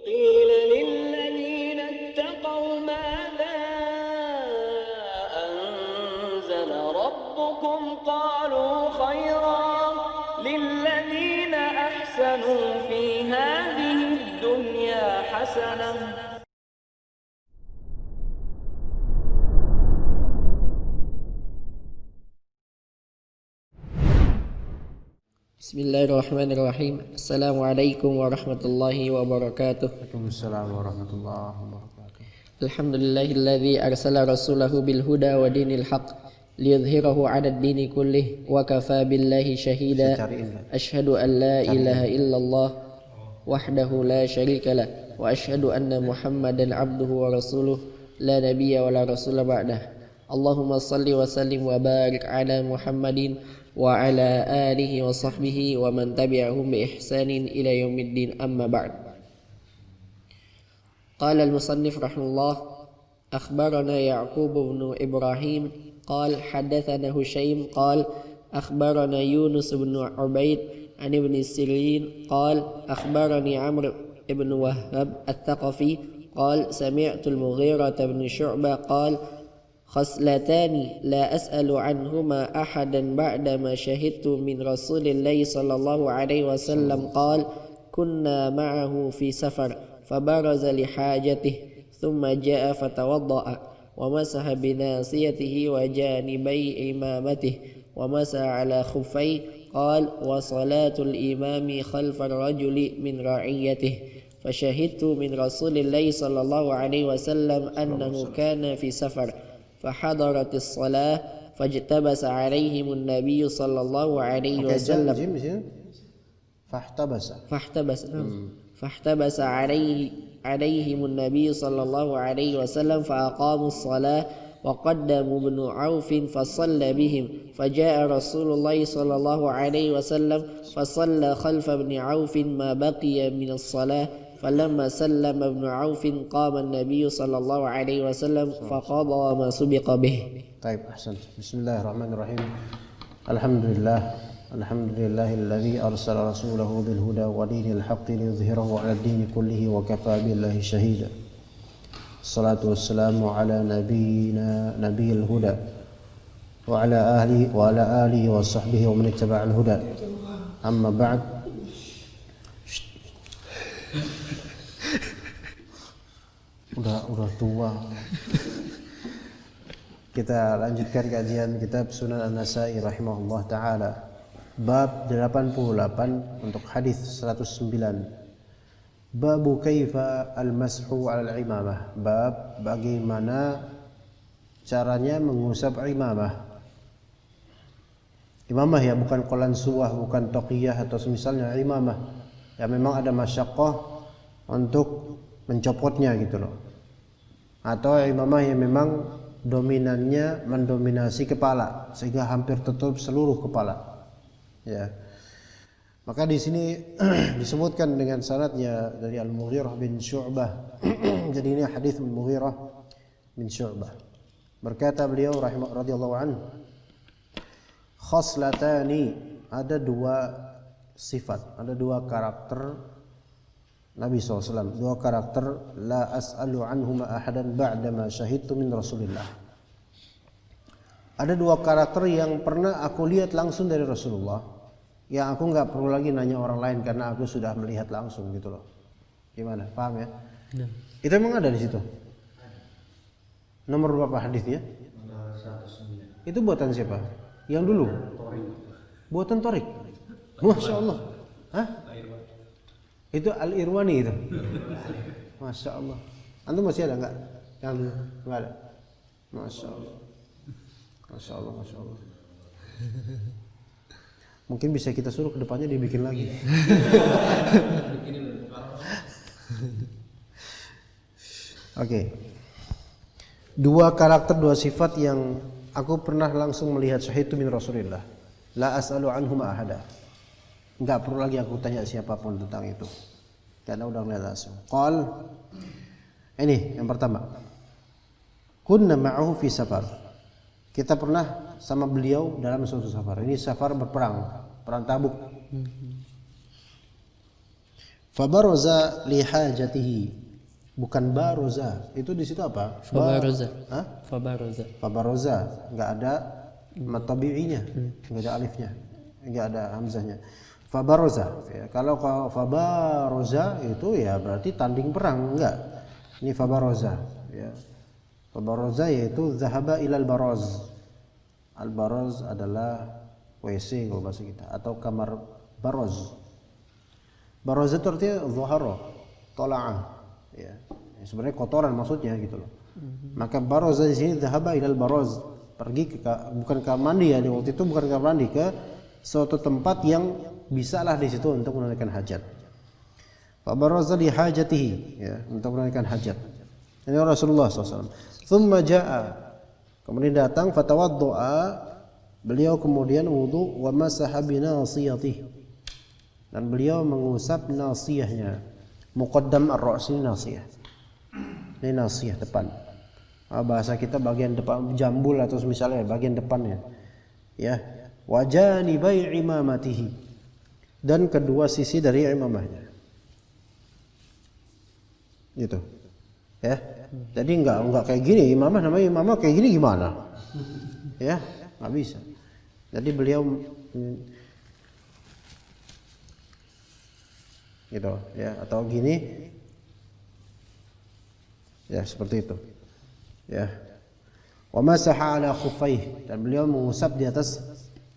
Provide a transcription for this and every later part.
قيل للذين اتقوا ماذا أنزل ربكم قالوا خيرا للذين أحسنوا في هذه الدنيا حسنة. Bismillahirrahmanirrahim. Assalamualaikum warahmatullahi wabarakatuh. Waalaikumsalam warahmatullahi wabarakatuh. Alhamdulillahilladzi arsala rasulahu bil huda wa dinil haq liyudhhirahu 'ala ad-dini kullih wa kafa billahi shahida. Asyhadu an la ilaha illallah wahdahu la syarika lah wa asyhadu anna Muhammadan 'abduhu wa rasuluh la nabiyya wa la rasula ba'dah. Allahumma shalli wa sallim wa barik 'ala Muhammadin wa ala alihi wa sahbihi wa man tabi'ahum bi ihsanin ila yaumiddin, amma ba'd. Qala al-musannif rahimahullah, akhbarana Ya'qub ibn Ibrahim qala hadatsana Hushaym qala akhbarana Yunus ibn Ubaid an ibn Sirin qala akhbarani Amr ibn Wahhab al-Thaqafi qala sami'tu al-Mughirah ibn Syu'bah qala خصلتان لا أسأل عنهما أحدا بعدما شهدت من رسول الله صلى الله عليه وسلم قال كنا معه في سفر فبرز لحاجته ثم جاء فتوضأ ومسح بناصيته وجانبي إمامته ومسح على خفيه قال وصلاة الإمام خلف الرجل من رعيته فشهدت من رسول الله صلى الله عليه وسلم أنه كان في سفر فحضرت الصلاة فاجتبس عليهم النبي صلى الله عليه وسلم فاحتبس عليهم النبي صلى الله عليه وسلم فأقاموا الصلاة وقدموا ابن عوف فصلى بهم فجاء رسول الله صلى الله عليه وسلم فصلى خلف ابن عوف ما بقي من الصلاة فلما سلم ابن عوف قام النبي صلى الله عليه وسلم فقضى ما سبق به. طيب أحسنت. بسم الله الرحمن الرحيم. الحمد لله الذي أرسل رسوله بالهدى ودين الحق ليظهره على الدين كله وكفى بالله شهيدا. الصلاة والسلام على نبي الهدى وعلى آله وصحبه ومن اتبع الهدى. أما بعد. Udah tua. Kita lanjutkan kajian kitab Sunan An-Nasa'i rahimahullah taala. Bab 88 untuk hadis 109. Babu kaifa al-mashu 'ala al-imamah. Bab bagaimana caranya mengusap imamah. Imamah ya, bukan qolan suwah, bukan taqiyah atau semisalnya, imamah. Ya memang ada masyaqqah untuk mencopotnya gitu loh. Atau imamah yang memang dominannya mendominasi kepala sehingga hampir tutup seluruh kepala. Ya. Maka di sini disebutkan dengan sanadnya dari Al-Mughirah bin Syu'bah. Jadi ini hadis Al-Mughirah bin Syu'bah. Berkata beliau radhiyallahu anhu, khoslatani, ada dua sifat, ada dua karakter Nabi SAW, dua karakter, la as'alu anhuma ahadan ba'dama syahidtu min Rasulillah. Ada dua karakter yang pernah aku lihat langsung dari Rasulullah, yang aku nggak perlu lagi nanya orang lain karena aku sudah melihat langsung gitu loh. Gimana? Paham ya? Ya. Itu emang ada di situ. Nomor berapa hadisnya? 109. Itu buatan siapa? Yang dulu? Buatan Torik. Masya Allah. Hah? Itu Al-Irwani itu. Masya Allah. Antum masih ada enggak? Yang dulu? Enggak ada. Masya Allah. Masya Allah, Masya Allah. Mungkin bisa kita suruh ke depannya dibikin lagi. Oke. Dua karakter, dua sifat yang aku pernah langsung melihat syahidtu min Rasulillah. La as'alu anhuma ahada. Enggak perlu lagi aku tanya siapapun tentang itu, karena udah melihat langsung. Qal, ini yang pertama. Kunna ma'ahu fi safar. Kita pernah sama beliau dalam suatu safar. Ini safar berperang, perang Tabuk. Fabaraza li hajatihi. Bukan baroza. Itu di situ apa? Fabaroza. Hah? Fabaroza. Fabaroza, enggak ada matabi'inya, enggak ada alifnya, enggak ada hamzahnya. Fabaroza. Ya, kalau fabaroza itu ya berarti tanding perang, enggak. Ini fabaroza, ya. Fabaroza yaitu zahaba ilal baroz. Al baroz adalah WC kalau bahasa kita, atau kamar baroz. Baroz itu artinya zahara, tola'ah, ya. Sebenarnya kotoran maksudnya gitu loh. Maka baroz di sini zahaba ilal baroz, pergi bukan kamar mandi ya, di waktu itu bukan kamar mandi, ke suatu tempat yang bisalah di situ untuk menunaikan hajat. Fa baraza li hajatihi, ya, untuk menunaikan hajat. Ini Rasulullah SAW. Thumma jaa, kemudian datang, fatawaddoa, beliau kemudian wudu, wa masaha binasiyatihi, dan beliau mengusap nasiyahnya. Muqaddam ar-ra's, ini nasiyah. Ini nasiyah depan. Bahasa kita bagian depan jambul atau misalnya bagian depannya. Ya, wajanibai imamatihi, dan kedua sisi dari imamahnya. Gitu. Ya. Jadi enggak kayak gini, imamah namanya imamah kayak gini gimana? Ya, enggak bisa. Jadi beliau gitu, ya, atau gini. Ya, seperti itu. Ya. Wa masaha ala khuffaihi, dan beliau mengusap di atas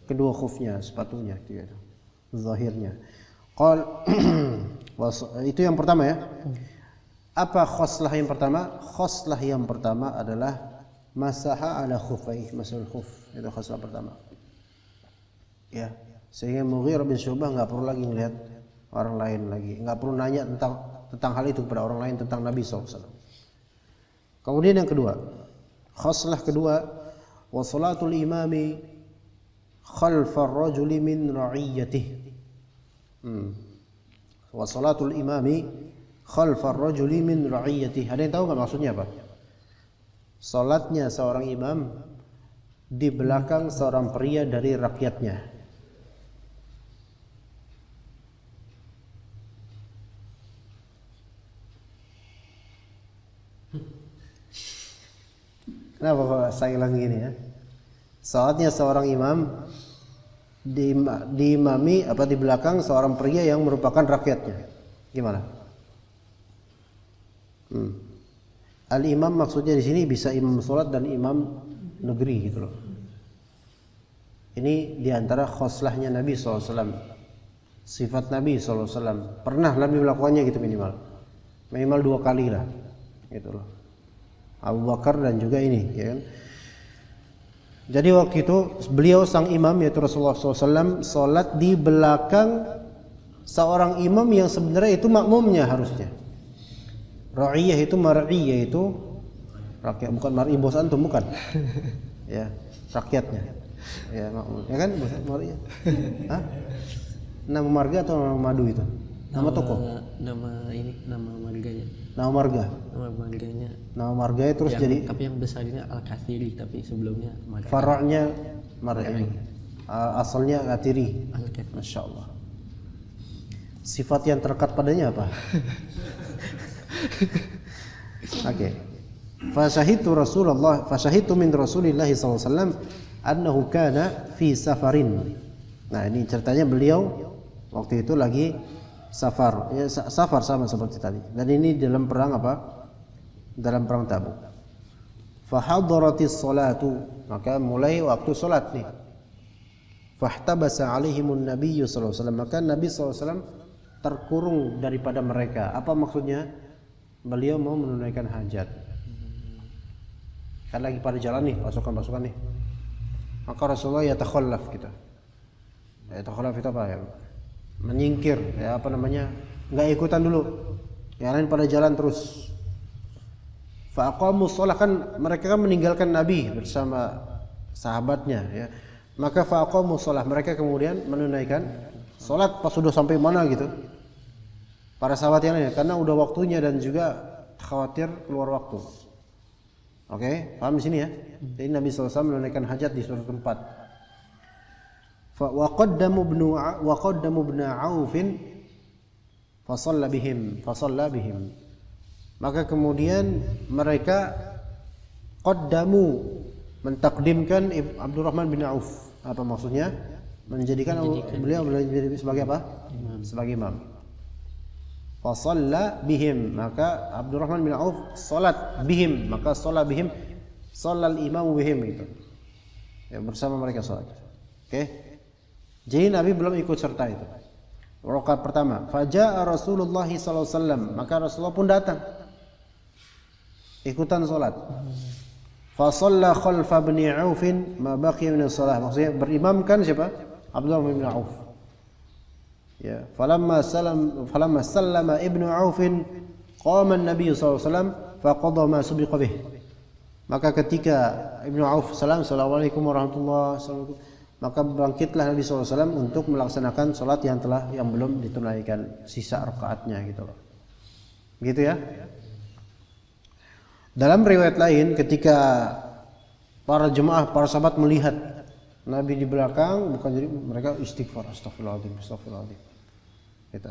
kedua khufnya, sepatunya gitu. Zahirnya. Itu yang pertama ya. Apa khoslah yang pertama? Khoslah yang pertama adalah masaha ala khuffaihi, masahul khuf. Itu khoslah pertama. Ya, sehingga Mughirah bin Syu'bah enggak perlu lagi melihat orang lain lagi, enggak perlu nanya tentang hal itu kepada orang lain, tentang Nabi SAW. Kemudian yang kedua, khoslah kedua, wa salatul imami khalfar rajuli min ra'iyatihi. Wa salatul imami khalfar rajuli min ra'iyatihi. Ada yang tahu enggak maksudnya apa? Salatnya seorang imam di belakang seorang pria dari rakyatnya. Kenapa kok saya ulang gini ya? Salatnya seorang imam diimami apa di belakang seorang pria yang merupakan rakyatnya. Gimana? Al-imam maksudnya di sini bisa imam salat dan imam negeri gitu loh. Ini diantara khoslahnya Nabi SAW. Sifat Nabi SAW. Pernah Nabi melakukannya gitu minimal 2 kali lah gitu loh. Abu Bakar dan juga ini, ya kan? Jadi waktu itu beliau sang imam yaitu Rasulullah SAW salat di belakang seorang imam yang sebenarnya itu makmumnya harusnya. Ra'iyah itu mar'iyah itu rakyat, bukan mar'i bos antum, bukan. Ya, rakyatnya. Ya, makmum. Ya kan bos mar'iyah. Hah? Nama marga atau nama madu itu? Nama toko? Nama marganya. Nama marga. Nama marganya terus yang, jadi. Tapi yang besarnya Al-Kathiri, tapi sebelumnya marga. Fara'nya mar'i. Asalnya Kathiri. Al-Kathiri. Masya Allah. Sifat yang terlekat padanya apa? Oke. Fasyahitu min Rasulillah SAW annahu kana fi safarin. Nah, ini ceritanya beliau waktu itu lagi safar. Ya, safar sama seperti tadi. Dan ini dalam perang apa? Dalam perang Tabuk. Fa hadaratis salatu, maka mulai waktu salat nih. Fahtabasa alaihimun nabiyyu sallallahu alaihi wasallam, maka Nabi sallallahu alaihi wasallam terkurung daripada mereka. Apa maksudnya? Beliau mau menunaikan hajat. Kan lagi pada jalan nih, pasukan-pasukan nih. Maka Rasulullah yatakhallaf gitu. Yatakhallaf itu apa ya? Menyingkir, ya apa namanya? Enggak ikutan dulu. Yang lain pada jalan terus. Fa aqamu shalah, kan mereka kan meninggalkan Nabi bersama sahabatnya ya. Maka fa aqamu shalah, mereka kemudian menunaikan salat pas sudah sampai mana gitu. Para sahabat yang lain, karena udah waktunya dan juga khawatir keluar waktu. Oke, paham di sini ya? Jadi Nabi SAW menunaikan hajat di suatu tempat. Wa qaddamu ibn Auf Fasalla bihim. Maka kemudian mereka qaddamu, mentakdimkan Abdurrahman bin Auf. Apa maksudnya? Menjadikan beliau sebagai apa? Sebagai imam. Fasalla bihim, maka Abdurrahman bin Auf salat bihim, maka shalla bihim, shallal imamu bihim itu. Ya, bersama mereka salat. Oke. Jadi Nabi belum ikut serta itu. Rakaat pertama, faja'a Rasulullah sallallahu alaihi wasallam, maka Rasulullah pun datang ikutan salat. Fa shalla khalfa ibn Auf ma baqiya min as-salah. Maksudnya berimamkan siapa? Abdullah bin Auf. Ya, falamma sallama ibnu Auf qama an-nabiy sallallahu alaihi wasallam faqada ma subiqa bih. Maka ketika Ibnu Auf assalamualaikum warahmatullahi wabarakatuh, maka bangkitlah Nabi sallallahu alaihi wasallam untuk melaksanakan salat yang belum ditunaikan sisa rakaatnya gitu loh. Gitu ya. Dalam riwayat lain ketika para sahabat melihat Nabi di belakang, bukan jadi mereka istighfar, astagfirullahaladzim. Gitu.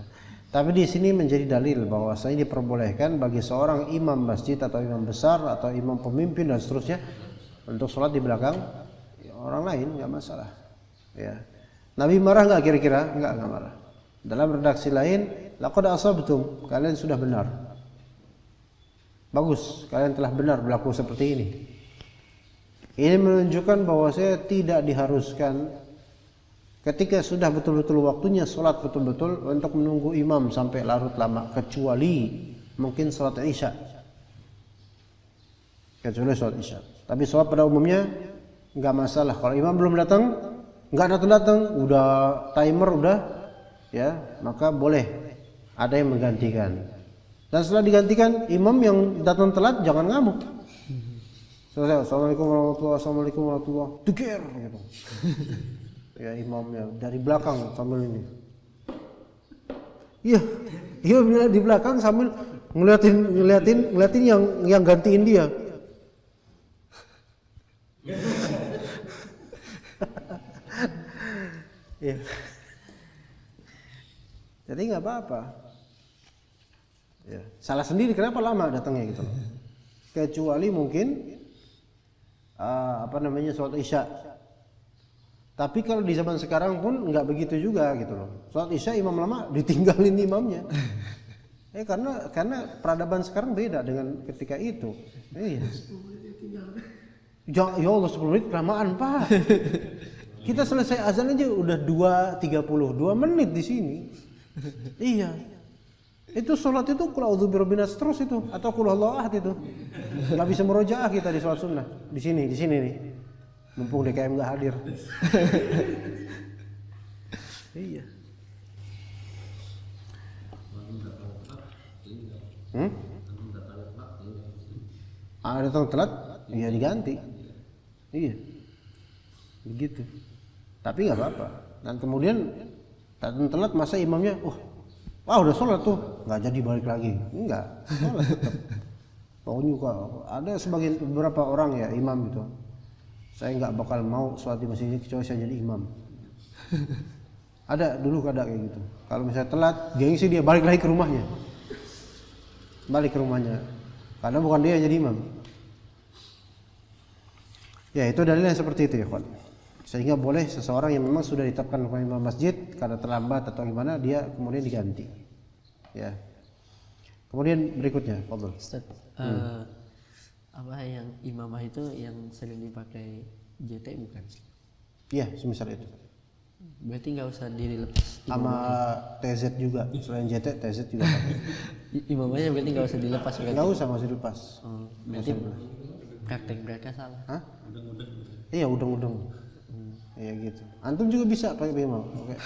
Tapi di sini menjadi dalil bahwasanya diperbolehkan bagi seorang imam masjid atau imam besar atau imam pemimpin dan seterusnya untuk sholat di belakang orang lain, nggak masalah. Ya. Nabi marah nggak kira-kira? Nggak marah. Dalam redaksi lain, laqad asabtum, kalian sudah benar. Bagus, kalian telah benar berlaku seperti ini. Ini menunjukkan bahwa saya tidak diharuskan ketika sudah betul-betul waktunya sholat betul-betul untuk menunggu imam sampai larut lama, kecuali mungkin sholat isya. Tapi sholat pada umumnya nggak masalah. Kalau imam belum datang, nggak datang, udah timer udah, ya maka boleh ada yang menggantikan. Dan setelah digantikan, imam yang datang telat jangan ngamuk. Selesai, assalamualaikum warahmatullahi, tukir gitu. Ya imamnya dari belakang sambil ini. Iya, di belakang sambil ngeliatin yang gantiin dia. Ya. Jadi nggak apa-apa. Ya. Salah sendiri kenapa lama datangnya gitu loh. Kecuali mungkin sholat isya. Tapi kalau di zaman sekarang pun nggak begitu juga gitu loh. Sholat isya imam lama ditinggalin imamnya. Karena peradaban sekarang beda dengan ketika itu. Iya. Ya Allah 10 menit kelamaan Pak. Kita selesai azan aja udah 2:32 menit di sini. Iya. Itu sholat itu qul a'udzu birabbin nas terus itu atau qul huwallahu ahad itu. Enggak bisa murojaah kita di sholat sunnah. Di sini nih. Mumpung DKM enggak hadir. Iya. Datang telat, ya diganti. Iya. Begitu. Tapi enggak apa-apa. Dan kemudian datang telat masa imamnya, udah sholat tuh, nggak jadi balik lagi, enggak, sholat tetap. Pokoknya ada beberapa orang ya imam gitu, saya nggak bakal mau sholat di masjid ini kecuali saya jadi imam. Ada kayak gitu. Kalau misalnya telat, gengsi dia balik lagi ke rumahnya, karena bukan dia yang jadi imam. Ya itu dalilnya seperti itu ya kawan. Sehingga boleh seseorang yang memang sudah ditetapkan sebagai imam masjid karena terlambat atau gimana dia kemudian diganti. Ya. Kemudian berikutnya, Fadl. Ustaz, apa yang imamah itu yang sering dipakai JT bukan? Iya, semisal itu. Berarti nggak usah dilepas. Sama TZ juga, selain JT, TZ juga pakai. Imamahnya berarti nggak usah dilepas berarti? Nggak usah, masih dilepas. Berarti praktek mereka salah. Hah? Iya, udang-udang. Ya gitu. Antum juga bisa pakai imam. Oke.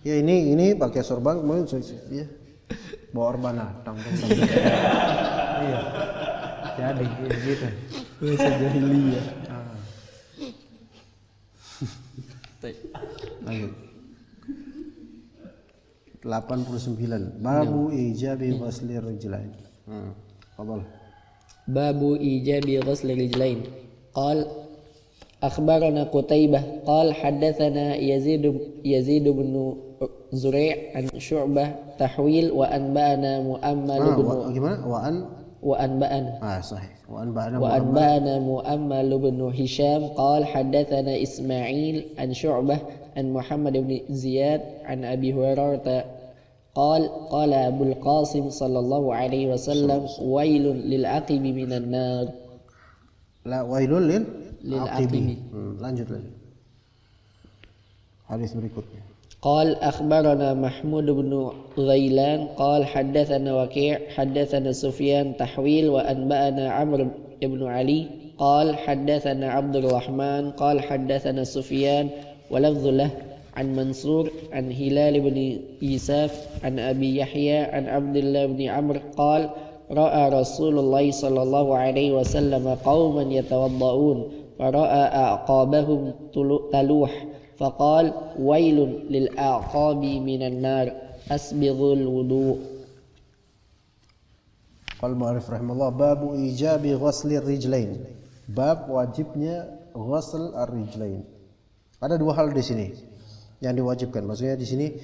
Ya ini pakai sorban kemudian ya. Bawa orbana, tang. Iya. Jadi ya gitu. Bahasa jahiliyah. Ayo. 89. Babu ijabi ghusli rijlain. Fadhal. Babu ijabi ghusli rijlain. Qal أخبرنا قتيبة قال حدثنا يزيد بن Zurei' an Syu'bah tahwil wa anba'ana Mu'ammal bin gimana? Sahih. وأنبأنا مؤمل بن هشام قال حدثنا إسماعيل عن شعبة عن محمد بن زياد عن أبي هريرة قال قال أبو القاسم صلى الله عليه وسلم ويل للعقب من النار. La wailul lil aqibi. Lanjut lagi. Hadis berikutnya. قال أخبرنا محمود بن غيلان قال حدثنا وكيع حدثنا سفيان تحويل وأنبأنا عمرو بن علي قال حدثنا عبد الرحمن قال حدثنا سفيان ولفظ له عن منصور عن هلال بن يساف عن أبي يحيى عن عبد الله بن عمرو قال رأى رسول الله صلى الله عليه وسلم قوما يتوضؤون فرأى أعقابهم تلوح فقال ويل للأعقاب من النار أسبغوا الوضوء. Qala mu'allif rahimahullah babu ijabi ghusli rijlain. Bab wajibnya ghusl ar-rijlain. Ada dua hal di sini yang diwajibkan. Maksudnya di sini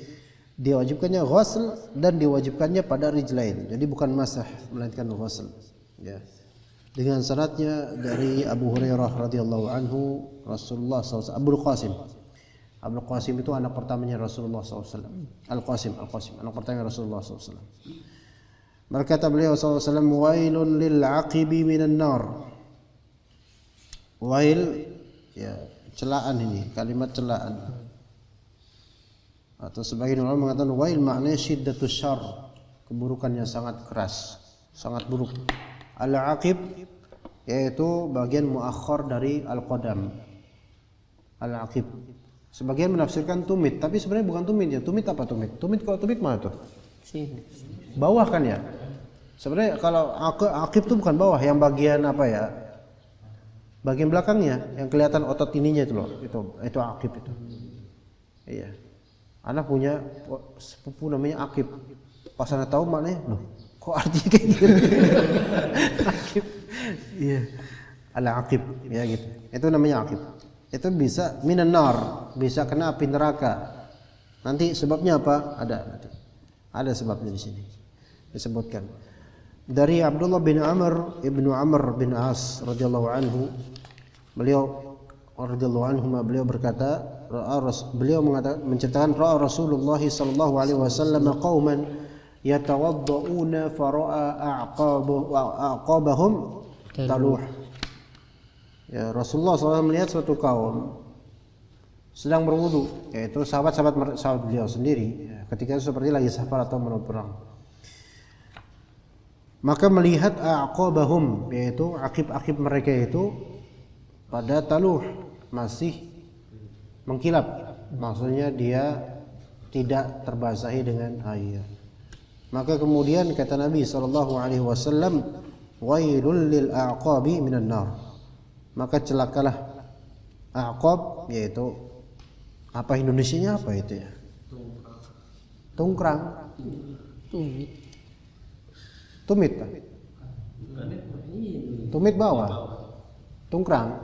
diwajibkannya ghusl dan diwajibkannya pada rijlain. Jadi bukan masah melainkan ghusl. Ya. Dengan sanadnya dari Abu Hurairah radhiyallahu anhu Rasulullah SAW Abul Qasim. Abul Qasim itu anak pertamanya Rasulullah SAW. Al-Qasim, anak pertamanya Rasulullah SAW. Berkata beliau SAW, wailun lil aqibi minan nar. Wail, ya celaan ini, kalimat celaan. Atau sebagian ulama mengatakan wail maknanya syiddatus syarr, keburukannya sangat keras, sangat buruk. Al-aqib yaitu bagian muakhir dari al-qadam. Al-aqib. Sebagian menafsirkan tumit, tapi sebenarnya bukan tumit ya. Tumit apa tumit? Tumit kalau tumit mana tuh? Sini. Bawah kan ya? Sebenarnya kalau aqib itu bukan bawah, yang bagian apa ya? Bagian belakangnya yang kelihatan otot ininya itu loh. Itu aqib itu. Iya. Anak punya sepupu namanya Aqib. Pas anak tahu maknanya, loh, kok artinya kayak gitu? Aqib. Iya. Al-aqib ya gitu. Itu namanya aqib. Itu bisa minan nar, bisa kena api neraka. Nanti sebabnya apa? Ada sebabnya di sini. Disebutkan. Dari Abdullah bin Amr bin As radhiyallahu anhu, beliau berkata, beliau menceritakan ra'a Rasulullah sallallahu alaihi wasallam qauman yatawaddauna fara'a a'qabahum taluh. Ya, Rasulullah SAW melihat suatu kaum sedang berwudu, yaitu sahabat beliau sendiri. Ya, ketika itu seperti lagi safar atau menuju perang. Maka melihat a'qabahum, yaitu akib-akib mereka itu pada taluh masih mengkilap. Maksudnya dia tidak terbasahi dengan air. Maka kemudian kata Nabi SAW, wailul lil a'qabi minan nar. Maka celakalah a'qab, yaitu apa Indonesianya apa itu ya? Tungkrang. Tumit. Tumit bawah. Tungkrang.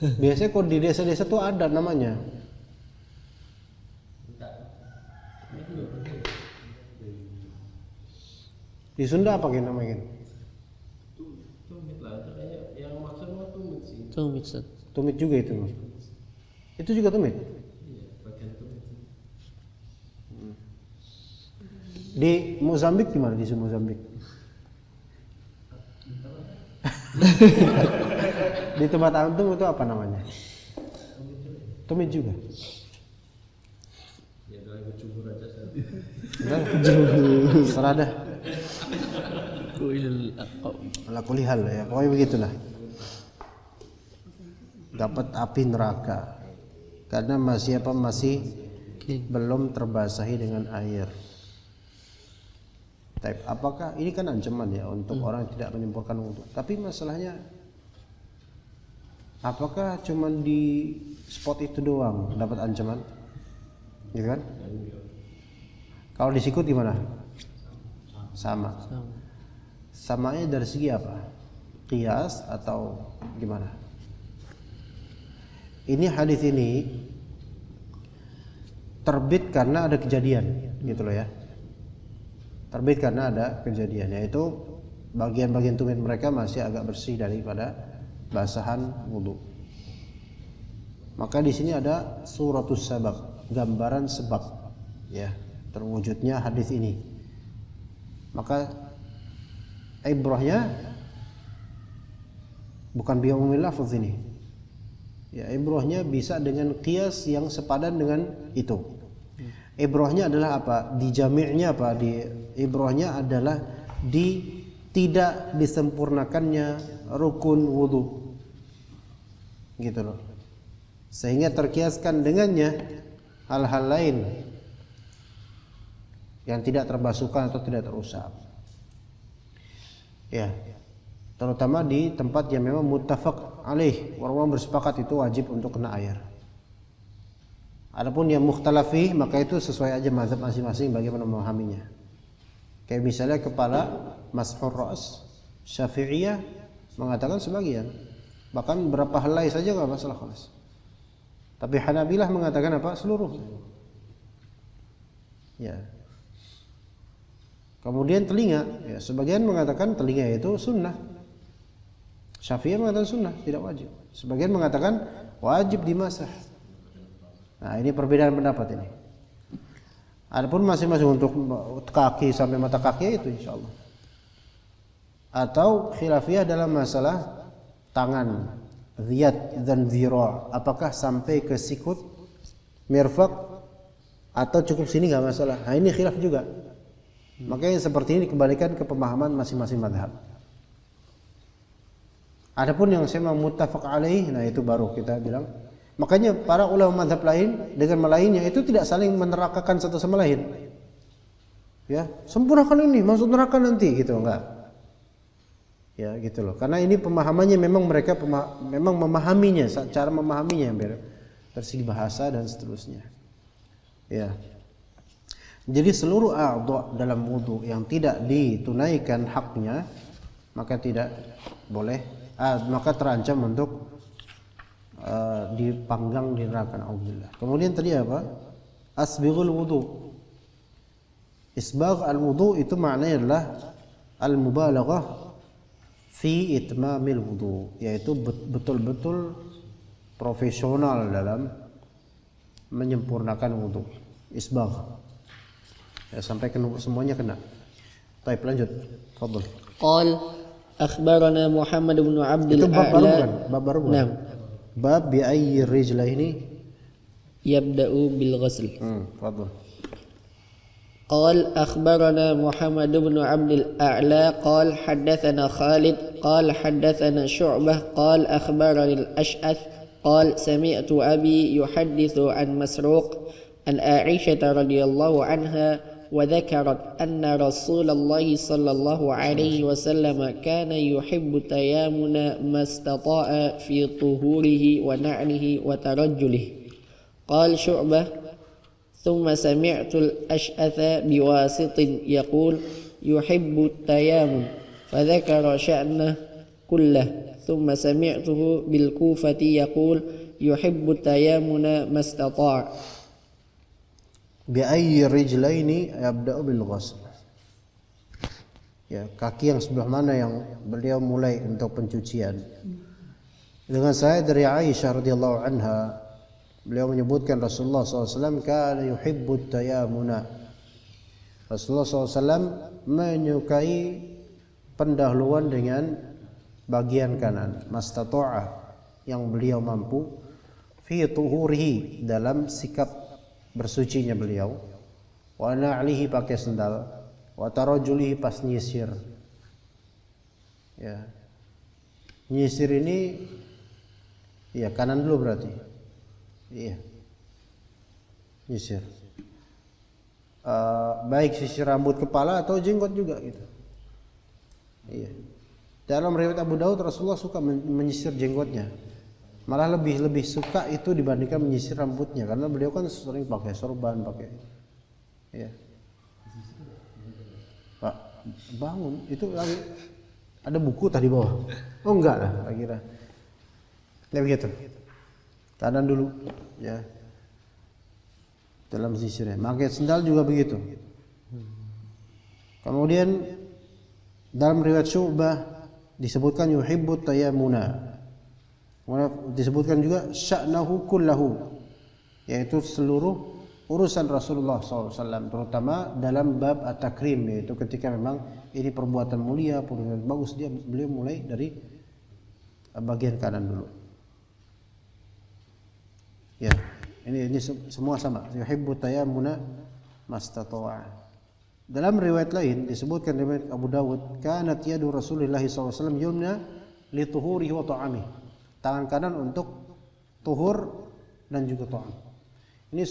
Biasanya kalau di desa-desa tuh ada namanya. Di Sunda apa gitu namanya? Tumit juga itu. Itu juga tumit. Di Mozambik gimana di Mozambik? Di tempat antum itu apa namanya? Tumit juga. Ya udah bercukur aja saya. Serada. Ala kulli hal ya, pokoknya begitulah. Dapat api neraka karena masih belum terbasahi dengan air. Apakah ini kan ancaman ya untuk orang yang tidak menyempurnakan wudu? Tapi masalahnya apakah cuma di spot itu doang dapat ancaman? Gitu kan? Kalau di sikut gimana? Sama. Samanya dari segi apa? Qiyas atau gimana? Ini hadis ini terbit karena ada kejadian, gitu loh ya. Terbit karena ada kejadian, yaitu bagian-bagian tumit mereka masih agak bersih daripada basahan wudu. Maka di sini ada suratus sabab, gambaran sebab ya terwujudnya hadis ini. Maka ibrahnya bukan biumumil lafaz ini. Ya, ibrahnya bisa dengan qiyas yang sepadan dengan itu. Ibrahnya adalah apa? Di jami'nya apa? Di ibrahnya adalah di tidak disempurnakannya rukun wudu. Gitu loh. Sehingga terkiaskan dengannya hal-hal lain yang tidak terbasuhkan atau tidak terusap. Ya. Terutama di tempat yang memang muttafaq alaih, orang-orang bersepakat itu wajib untuk kena air. Adapun yang mukhtalafi, maka itu sesuai aja mazhab masing-masing bagaimana memahaminya. Kayak misalnya kepala mashur ra's, Syafi'iyah mengatakan sebagian, bahkan berapa helai saja enggak masalah khalas. Tapi Hanabilah mengatakan apa? Seluruh. Ya. Kemudian telinga, ya, sebagian mengatakan telinga itu sunnah. Syafi'iyah mengatakan sunnah, tidak wajib. Sebagian mengatakan wajib dimasah. Nah, ini perbedaan pendapat ini. Adapun masing-masing untuk kaki sampai mata kaki itu insyaallah. Atau khilafiyah dalam masalah tangan, ziyad dan zira', apakah sampai ke sikut, mirfaq atau cukup sini enggak masalah. Nah, ini khilaf juga. Makanya seperti ini kembalikan ke pemahaman masing-masing mazhab. Adapun yang saya muttafaq alaih, nah itu baru kita bilang. Makanya para ulama mazhab lain dengan melainnya itu tidak saling menerakakan satu sama lain. Ya, sempurnakan ini masuk neraka nanti gitu, enggak. Ya, gitu loh. Karena ini pemahamannya memang mereka memang memahaminya, cara memahaminya yang beda. Dari segi bahasa dan seterusnya. Ya. Jadi seluruh a'dha dalam wudu yang tidak ditunaikan haknya maka tidak boleh, maka terancam untuk dipanggang di neraka. Alhamdulillah. Kemudian tadi apa? Asbighul wudu. Isbagh al-wudu itu maknanya adalah al-mubalaghah fi itmamil wudu, yaitu betul-betul profesional dalam menyempurnakan wudu. Isbagh. Ya, sampai semuanya kena. Baik, lanjut. Fadhil. Qal akhbarana Muhammad bin Abdul Itu bab baru A'la. bukan? Bab baru bukan? Naam. Bab bi ayyi rijlaini Yabda'u bil ghusl. Fadhil. قال أخبرنا محمد بن عبد الأعلى قال حدثنا خالد قال حدثنا شعبة قال أخبرني الأشعث قال سمعت أبي يحدث عن مسروق عن عائشة رضي الله عنها وذكرت أن رسول الله صلى الله عليه وسلم كان يحب التيامن ما استطاع في طهوره ونعله وترجله. قال شعبة ثم سمعت الأشعث بواسط يقول يحب التيامن فذكر شأنه كله. ثم سمعته بالكوفة يقول يحب التيامن ما استطاع. Bi'ayyi rijlaini yabda'u bil ghusl. Ya, kaki yang sebelah mana yang beliau mulai untuk pencucian. Dengan saya dari Aisyah radhiyallahu anha, beliau menyebutkan Rasulullah SAW kana yuhibbut tayamuna. Rasulullah SAW menyukai pendahuluan dengan bagian kanan, mastata'a, yang beliau mampu, fi tuhurihi, dalam sikap bersucinya beliau, wa na'lihi, pakai sendal, wa tarajulihi, pas nyisir. Ya. Nyisir ini ya kanan dulu berarti. Iya. Nyisir. Baik sisir rambut kepala atau jenggot juga gitu. Iya. Dalam riwayat Abu Daud Rasulullah suka menyisir jenggotnya. Malah lebih suka itu dibandingkan menyisir rambutnya, karena beliau kan sering pakai sorban, pakai. Iya. Pak, bangun. Itu lagi ada buku tadi bawah. Oh enggak lah, kira. Ya begitu. Kanan dulu, ya. dalam sisirnya. Pakai sendal juga begitu. Kemudian dalam riwayat Syu'bah disebutkan yuhibbut tayammuna. Disebutkan juga sya'nahu kullahu, yaitu seluruh urusan Rasulullah SAW, terutama dalam bab at-takrim, yaitu ketika memang ini perbuatan mulia, perbuatan bagus, beliau mulai dari bagian kanan dulu. Ya, ini semua sama. Yuhibbut tayammuna mastata'a. Dalam riwayat lain disebutkan riwayat Abu Dawud, kanat yadu Rasulullah SAW yumna li tuhurihi wa ta'amih. Tangan kanan untuk tuhur dan juga ta'am. Ini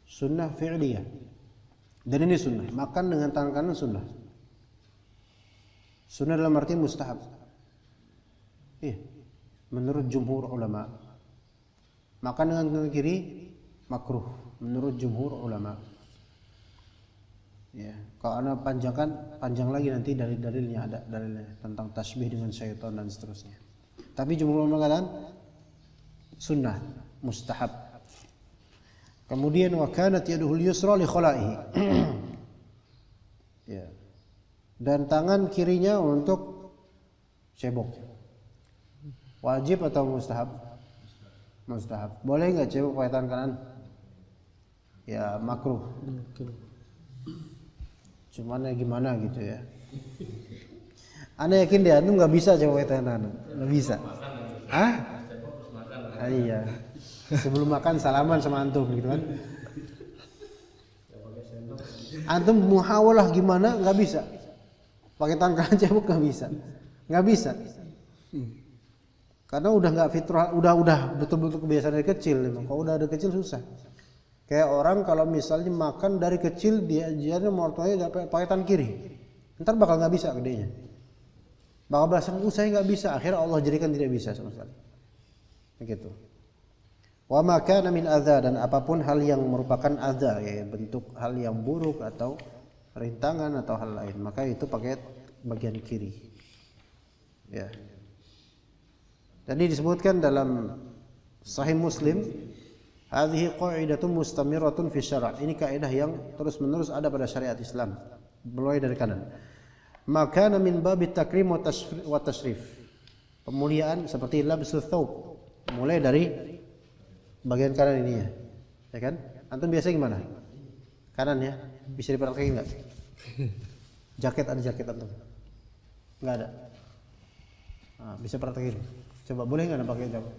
sunnah fi'liyah. Dan ini sunnah. Makan dengan tangan kanan sunnah. Sunnah dalam arti mustahab. Iya. Menurut jumhur ulama. Makan dengan tangan kiri makruh. Menurut jumhur ulama. Ya, kalau anda panjang lagi nanti dalilnya ada dalilnya tentang tasbih dengan syaitan dan seterusnya. Tapi jumhur mengatakan sunnah, mustahab. Kemudian wa kanat yaduhul yusra li khala'ihi. Ya. Dan tangan kirinya untuk cebok. Wajib atau mustahab? Mustahab. Boleh enggak cebok pakai tangan kanan? Ya, makruh. Cuman ya gimana gitu ya. Anda yakin dia itu nggak bisa coba tangan, nggak bisa. Hah? Iya. Sebelum makan salaman sama antum gitu kan. Antum muhawalah gimana nggak bisa. Pakai tangan kanan cebok nggak bisa. Karena udah nggak fitrah, udah betul-betul kebiasaan dari kecil. Kalau udah dari kecil susah. Kayak orang kalau misalnya makan dari kecil diajarin mertuanya pakai tangan kiri, ntar bakal nggak bisa gedenya. Bakal berasa saya nggak bisa. Akhirnya Allah jadikan tidak bisa sama sekali. Begitu. Wa ma kana min adza, dan apapun hal yang merupakan adza, ya bentuk hal yang buruk atau rintangan atau hal lain, maka itu pakai bagian kiri. Ya. Tadi disebutkan dalam Sahih Muslim, hadhihi qa'idatun mustamiratun fi syara'. Ini kaidah yang terus-menerus ada pada syariat Islam, mulai dari kanan. Maka min babit takrim wa tashrif. Pemuliaan seperti labsul thawb, mulai dari bagian kanan ini ya. Ya kan? Antum biasa gimana? Kanan ya. Bisa dipraktekin enggak? Jaket, ada jaket antum? Enggak ada. Nah, bisa praktekin. Coba boleh enggak pakai jaket?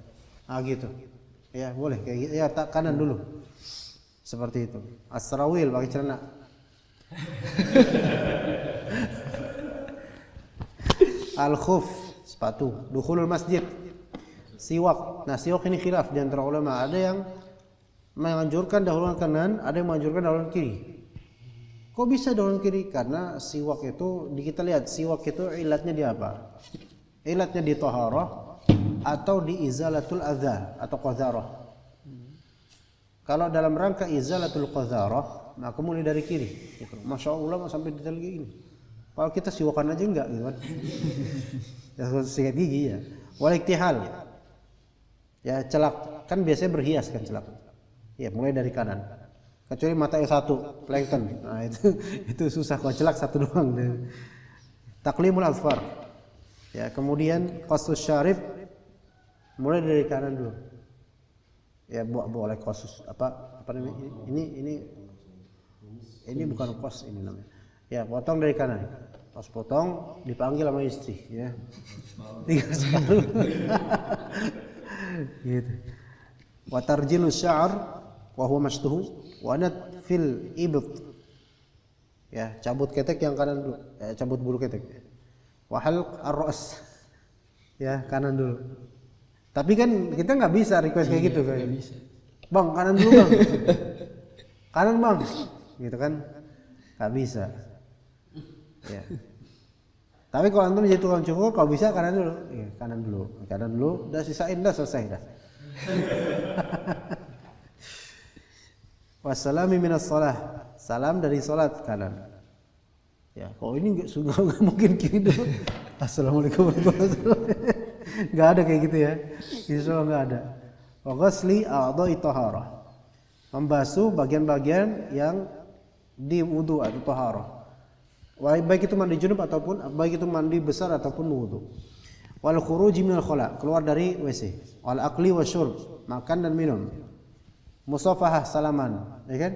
Gitu. Ya boleh kayak gitu. Ya tak kanan dulu. Seperti itu. As-sarawil pakai celana. Al-khuf, sepatu. Dukhulul masjid, siwak. Nah, siwak ini khilaf di antara ulama. Ada yang menganjurkan dahuluan kanan, ada yang menganjurkan dahuluan kiri. Kok bisa dahuluan kiri? Karena siwak itu, kita lihat siwak itu ilatnya di apa? Ilatnya di taharah atau di izalatul adza atau qadharah. Kalau dalam rangka izalatul qadharah, maka mulai dari kiri. Gitu. Masya Allah sampai detail kayak gini. Kalau kita siwakan aja enggak gitu kan. Ya sikat gigi ya. Wal iktihal. Ya celak, kan biasanya berhias kan celak. Ya mulai dari kanan. Kecuali mata yang satu, plankton. Nah itu susah kalau celak satu doang. Taklimul azfar. Ya, kemudian qasus syarib mulai dari kanan dulu. Ya boleh qasus apa namanya? Ini bukan qas ini namanya. Ya, potong dari kanan. Pas potong dipanggil sama istri ya. Tiga sekali. Gitu. Wa tarjilu sya'r wa huwa mastuhu wa nat fil ibt. Ya, cabut ketek yang kanan dulu. Cabut bulu ketek. Wa halq ar-ra's. Ya, kanan dulu. Tapi kan kita nggak bisa request kayak gitu kan. Bang, kanan dulu bang. Kanan bang. Gitu kan. Nggak bisa. Ya. Tapi kalau antum jadi tukang cukur, kalau bisa kanan dulu. Ya, kanan dulu. Udah sisain dah, selesai dah. Wassalami minas shalah. Salam dari salat kanan. Ya, kalau ini nggak mungkin kiri dulu. Assalamualaikum warahmatullahi wabarakatuh. Nggak ada kayak gitu ya. Insya Allah nggak ada. wa ghasli a'dha'i taharah. Membasuh bagian-bagian yang di wudu atau taharah. Baik itu mandi junub ataupun baik itu mandi besar ataupun wudu. Wal khuruji minal khala, keluar dari WC. Wal akli wasyurb, makan dan minum. Musafahah, salaman, ya kan?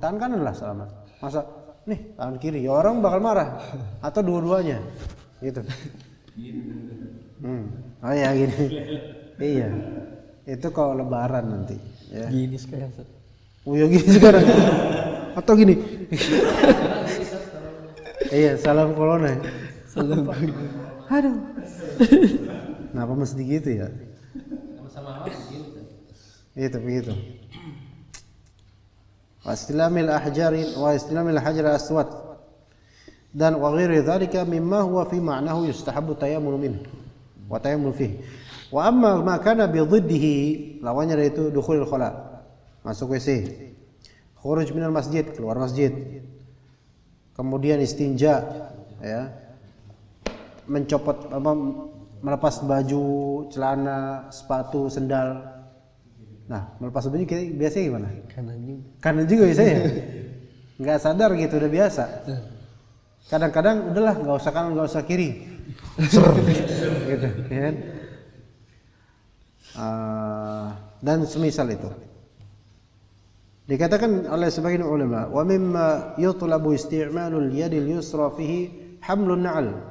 Tangan kanan lah salaman. Masa nih tangan kiri, ya orang bakal marah. Atau dua-duanya, gitu. Oh ya gini. Iya. Itu kalau lebaran nanti. Ya. Gini sekarang. Oh ya gini sekarang. Atau gini. Iya, salam corona. Salam. Aduh. Kenapa mesti gitu ya? Sama-sama gitu. Itu begitu. Wa istilamil hajar aswad. Dan wa ghairi dzalika mimma huwa fi ma'nahu yustahabbu tayammunu minhu wa tayammunu fihi. Wa amma ma kana bi dhiddihi, lawannya dari itu dukhulul khala, masuk WC. Khuruj minal masjid, keluar masjid. Kemudian istinja, ya. Mencopot melepas baju, celana, sepatu, sendal. Nah, melepas baju biasanya gimana? Kanan juga biasanya. Enggak sadar gitu, udah biasa. Kadang-kadang udahlah enggak usah kanan, enggak usah kiri. Gitu, ya kan? Dan semisal itu. Dikatakan oleh sebagian ulama, wa mimma yutlabu isti'malul yadil yusra fihi hamlun na'al.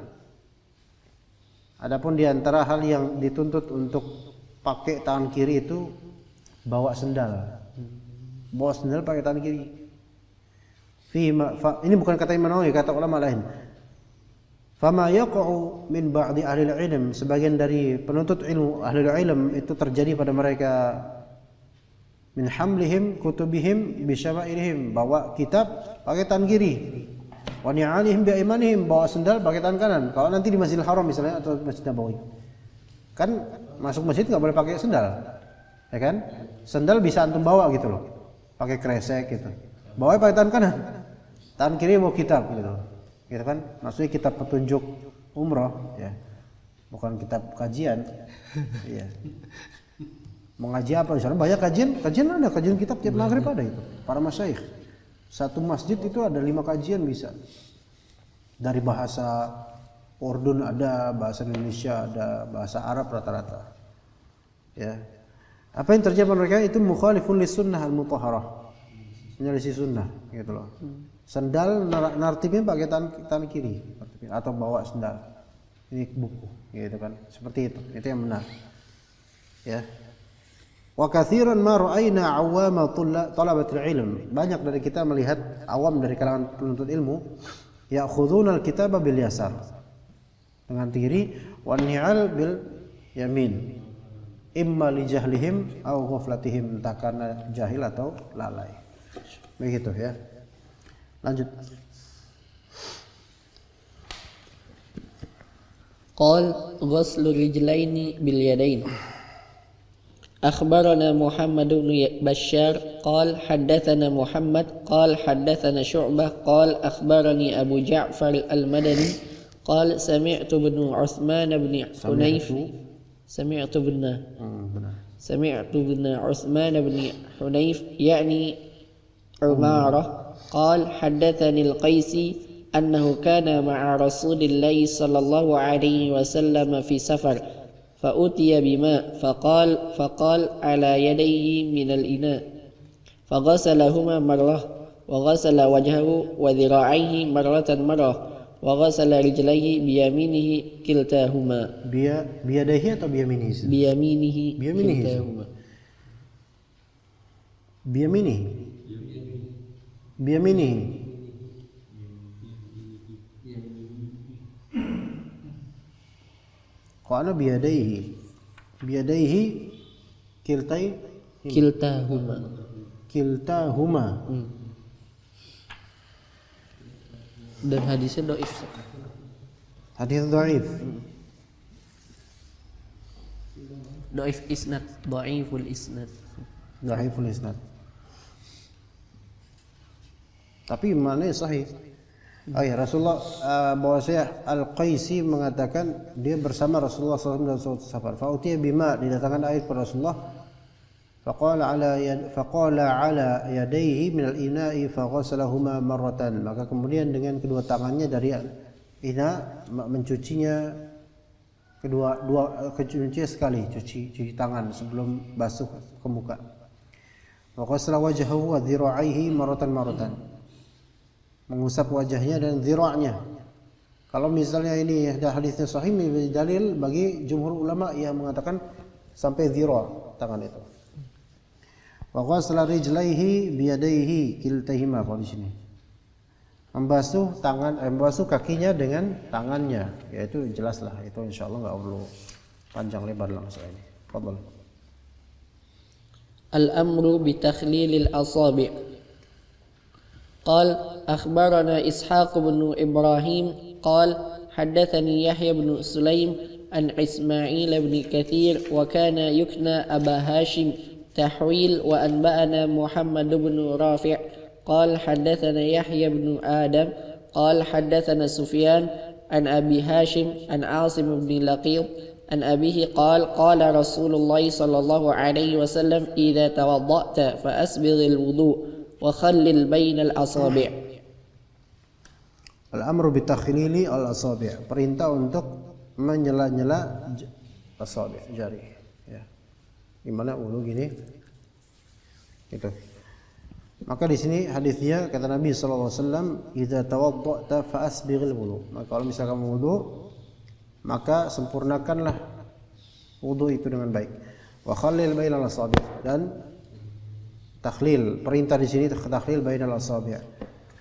Adapun di antara hal yang dituntut untuk pakai tangan kiri itu bawa sendal. Bawa sendal pakai tangan kiri. Ini bukan kata Imam Nawawi, kata ulama lain. Fama yaqa'u min ba'di ahli ilm, sebagian dari penuntut ilmu ahli ilm itu terjadi pada mereka, min hamlihim kutubihim bi syama'ilihim, bawa kitab pakai tangan kiri. Wa ni'alihim bi aymanihim, bawa sendal pakai tangan kanan. Kalau nanti di Masjidil Haram misalnya atau Masjid Nabawi, kan masuk masjid enggak boleh pakai sendal. Ya kan? Sendal bisa antum bawa gitu loh. Pakai kresek gitu. Bawa pakai tangan kanan. Tangan kiri bawa kitab gitu. Gitu kan? Maksudnya kitab petunjuk umroh, ya. Bukan kitab kajian. Iya. Mau ngaji apa di sana? Banyak kajian ada, kajian kitab tiap maghrib ada itu. Para masyayikh. Satu masjid itu ada 5 kajian bisa. Dari bahasa Urdun ada, bahasa Indonesia ada, bahasa Arab rata-rata. Ya. Apa yang terjadi pada mereka itu mukhalifun lis sunnah al-mutahharah. Menyelisih sunnah gitu loh. Sendal nartibnya pakai tangan kiri atau bawa sendal. Ini buku gitu kan. Seperti itu. Itu yang benar. Ya. Wa katsiran ma ra'ayna 'awama talabatul ilm. Banyak dari kita melihat awam dari kalangan penuntut ilmu ya'khudhuna al-kitaba bil yasar. Dengan kiri, wan ni'al bil yamin. Imma li jahlihim aw ghaflatihim, entah karena jahil atau lalai. Begitu ya. Lanjut. Qal ghuslu rijlaini bil yadain. أخبرنا محمد بن بشار قال حدثنا محمد قال حدثنا شعبة قال أخبرني أبو جعفر المدني قال سمعت بن عثمان بن حنيف سمعت بن عثمان بن حنيف يعني عمارة قال حدثني القيسي أنه كان مع رسول الله صلى الله عليه وسلم في سفر فأتي بماء فقال على يديه من الإناء فغسلهما مرة وغسل وجهه وذراعيه مرة وغسل رجليه بيمينه كلتاهما بيديه atau biyaminihi? بيمينه كلتاهما بيمينه Qala biyadaihi kiltahuma. Dan hadisnya dhaif. Hadis dhaif. Dhaiful isnad. Tapi maknanya sahih. Oh ya, Rasulullah bahwasanya Al-Qaisi mengatakan dia bersama Rasulullah SAW dalam suatu safar. Fa'utiya bima, didatangkan air kepada Rasulullah. Faqala ala yadayhi min al-ina'i faghasalahuma marratan. Maka kemudian dengan kedua tangannya dari ina mencucinya cuci sekali, cuci tangan sebelum basuh ke muka. Wa ghasala wajhahu wa dhira'ihi marratan. Mengusap wajahnya dan dhira'nya. Kalau misalnya ini ada hadisnya sahih, ini dalil bagi jumhur ulama yang mengatakan sampai dhira' tangan itu. Wa ghasala rijlaihi biyadaihi kiltahima, kalau di sini. Membasuh kakinya dengan tangannya, yaitu jelaslah itu insyaallah enggak perlu panjang lebar dalam masalah ini. Fadhal. Al-amru bi takhlilil asabi'. قال أخبرنا إسحاق بن إبراهيم قال حدثني يحيى بن سليم عن إسماعيل بن كثير وكان يكنى أبا هاشم تحويل وأنبأنا محمد بن رافع قال حدثنا يحيى بن آدم قال حدثنا سفيان عن أبي هاشم عن عاصم بن لقيط عن أبيه قال قال رسول الله صلى الله عليه وسلم إذا توضأت فأسبغ الوضوء وخلل بين الأصابع. Al-amru bitakhlili al-asabi', perintah untuk menyela-nyela asabi', jari, ya. Gimana wudu gini? Gitu. Maka di sini hadisnya kata Nabi sallallahu alaihi wasallam, "Idza tawadda'ta fa asbighil wudu." Maka kalau misalkan kamu wudu, maka sempurnakanlah wudu itu dengan baik. Wa khallil bainal asabi', dan takhlil, perintah di sini takhlil bainal asabi'.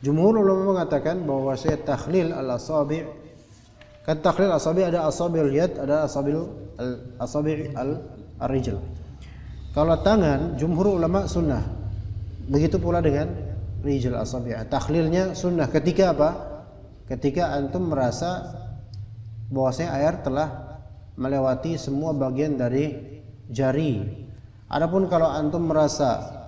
Jumhur ulama mengatakan bahwa saya takhlil al-asabi', kan takhlil asabi' ada asabi'ul yad, ada asabi' al-rijl. Kalau tangan, jumhur ulama sunnah. Begitu pula dengan rijl asabi'. Takhlilnya sunnah ketika apa? Ketika antum merasa bahwasanya air telah melewati semua bagian dari jari. Adapun kalau antum merasa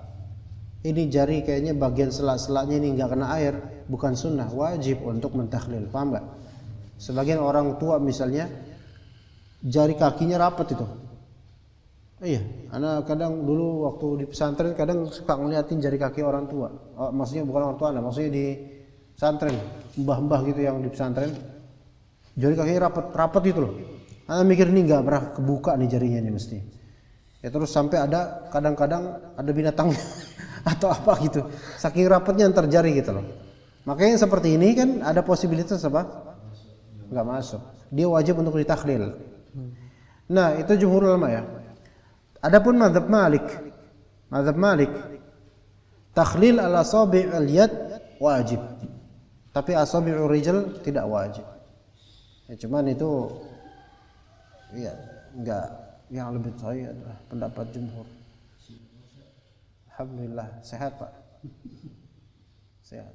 ini jari kayaknya bagian selak-selaknya ini enggak kena air, bukan sunnah, wajib untuk mentakhlil. Paham enggak? Sebagian orang tua misalnya jari kakinya rapat itu. Iya, anak kadang dulu waktu di pesantren kadang suka ngeliatin jari kaki orang tua. Oh, maksudnya bukan orang tua, maksudnya di pesantren, mbah-mbah gitu yang di pesantren. Jari kakinya rapat itu loh. Anak mikir ini enggak pernah kebuka nih jarinya nih mesti. Ya terus sampai ada kadang-kadang ada binatang atau apa gitu, saking rapatnya antar jari gitu loh. Makanya seperti ini kan ada posibilitas apa? Enggak masuk. Dia wajib untuk ditakhlil. Nah, itu jumhur ulama ya. Adapun mazhab Malik, takhlil al-asabi' al-yad wajib. Tapi asabi'ur rijl tidak wajib. Ya cuman itu ya enggak, yang lebih sahih adalah pendapat jumhur. Alhamdulillah sehat Pak. Sehat.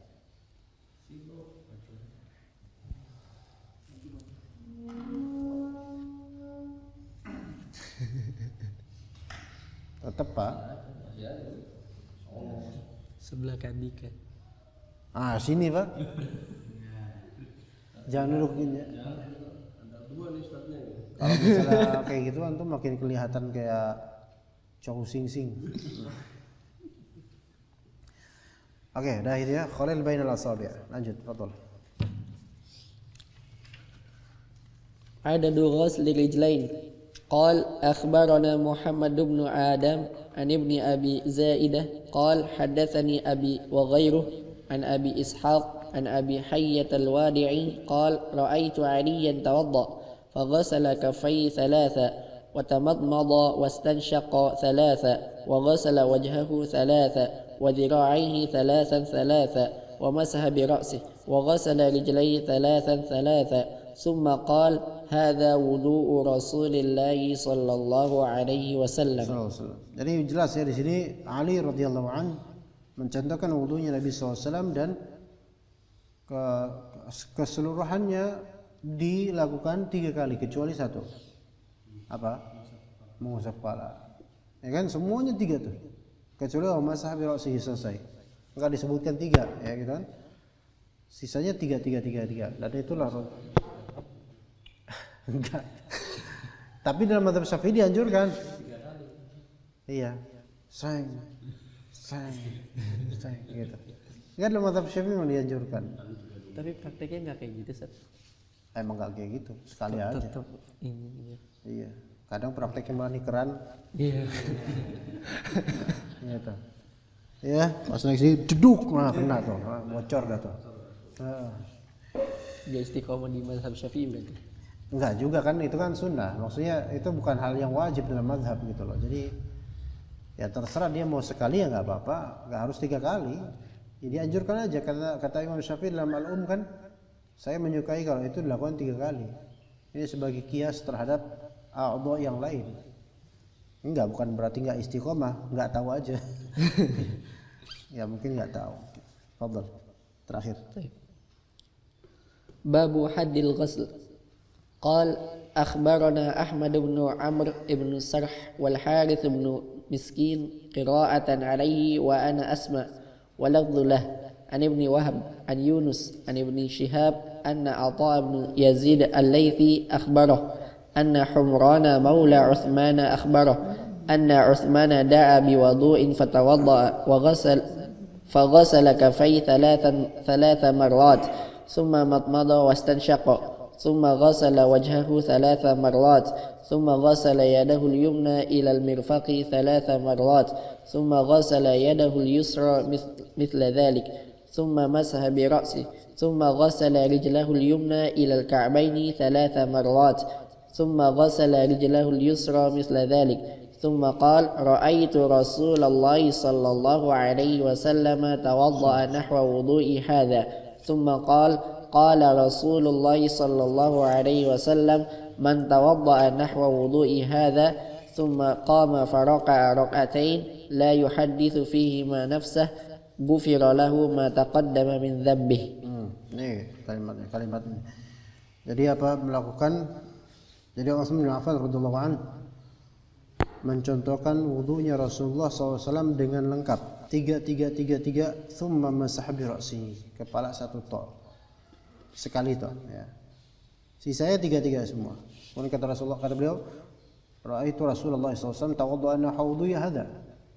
Tetap Pak. Sebelah Kandika. Sini Pak. Jangan duduk gini. Kalau misalnya kayak gitu antum makin kelihatan kayak Chow Sing Sing. Oke, dah itu ya, khalil bainal asabi'. Lanjut, fadhal. عدد غسل الرجلين. قال أخبرنا محمد بن آدم عن ابن أبي زائدة قال حدثني أبي وغيره عن أبي إسحاق عن أبي حية الوادعي قال رأيت عليا توضأ فغسل كفيه ثلاثة وتمضمض واستنشق ثلاثة وغسل وجهه ثلاثة وذراعيه ثلاثا ومسح برأسه وغسل رجليه ثلاثا ثم قال هذا وضوء رسول الله صلى الله عليه وسلم. Jadi jelas ya di sini Ali radhiyallahu an mencontohkan wudunya Nabi SAW dan keseluruhannya dilakukan 3 kali kecuali satu. Apa? Mengusap kepala. Ya kan semuanya 3 tuh. Kecuali masah bi ra'sihi selesai. Enggak disebutkan 3 ya gitu kan. Sisanya 3. Dan itulah enggak. Tapi dalam mazhab Syafi'i dianjurkan. Iya. Sang gitu. Enggak, dalam mazhab Syafi'i memang dianjurkan. Tapi prakteknya nggak kayak gitu, Ustaz. Emang nggak kayak gitu, sekali aja. Tetap ini. Iya. Kadang prakteknya malah nikeran. Iya. Gitu. Ya, pas naik sini jeduk, nah kena tuh, bocor dah tuh. Dia istiqomah di mazhab Syafi'i berarti. Enggak juga kan, itu kan sunnah. Maksudnya itu bukan hal yang wajib dalam mazhab gitu loh. Jadi ya terserah dia mau sekali ya nggak apa-apa, nggak harus 3 kali. Jadi anjurkan aja, kata Imam Syafi'i dalam Al-Um kan, saya menyukai kalau itu dilakukan 3 kali. Ini sebagai kias terhadap a'dha yang lain. Enggak, bukan berarti nggak istiqomah, nggak tahu aja. Ya mungkin nggak tahu. Fadhal. Terakhir. Babu haddil ghusl. Qal akhbarana Ahmad bin Amr ibn Sarh wal Harith bin Miskin qira'atan alayhi wa ana asma wa lafdhu lah an ibn Wahb an Yunus an ibn Shihab anna Atha bin Yazid al-Laythi akhbarahu أن حمران مولى عثمان أخبره أن عثمان دعا بوضوء فتوضأ فغسل كفيه ثلاث مرات ثم مضمض واستنشق ثم غسل وجهه 3 مرات ثم غسل يده اليمنى إلى المرفق 3 مرات ثم غسل يده اليسرى مثل ذلك ثم مسح برأسه ثم غسل رجله اليمنى إلى الكعبين 3 مرات ثم غسل رجله اليسرى مثل ذلك ثم قال رأيت رسول الله صلى الله عليه وسلم توضأ نحو وضوء هذا ثم قال رسول الله صلى الله عليه وسلم من توضأ نحو وضوء هذا ثم قام فركع ركعتين لا يحدث فيهما نفسه غفر له ما تقدم من ذنبه. Nih kalimat ini. Jadi apa melakukan? Jadi Utsman bin Affan radhiyallahu anhu mencontohkan wudunya Rasulullah SAW dengan lengkap 3 thumma masaha bi ra'sihi, kepala 1 tok sekali tok ya. Sisanya 3 semua. Kemudian kata beliau, ra'aitu Rasulullah SAW tawadda'a nahwa wudu'i hadza.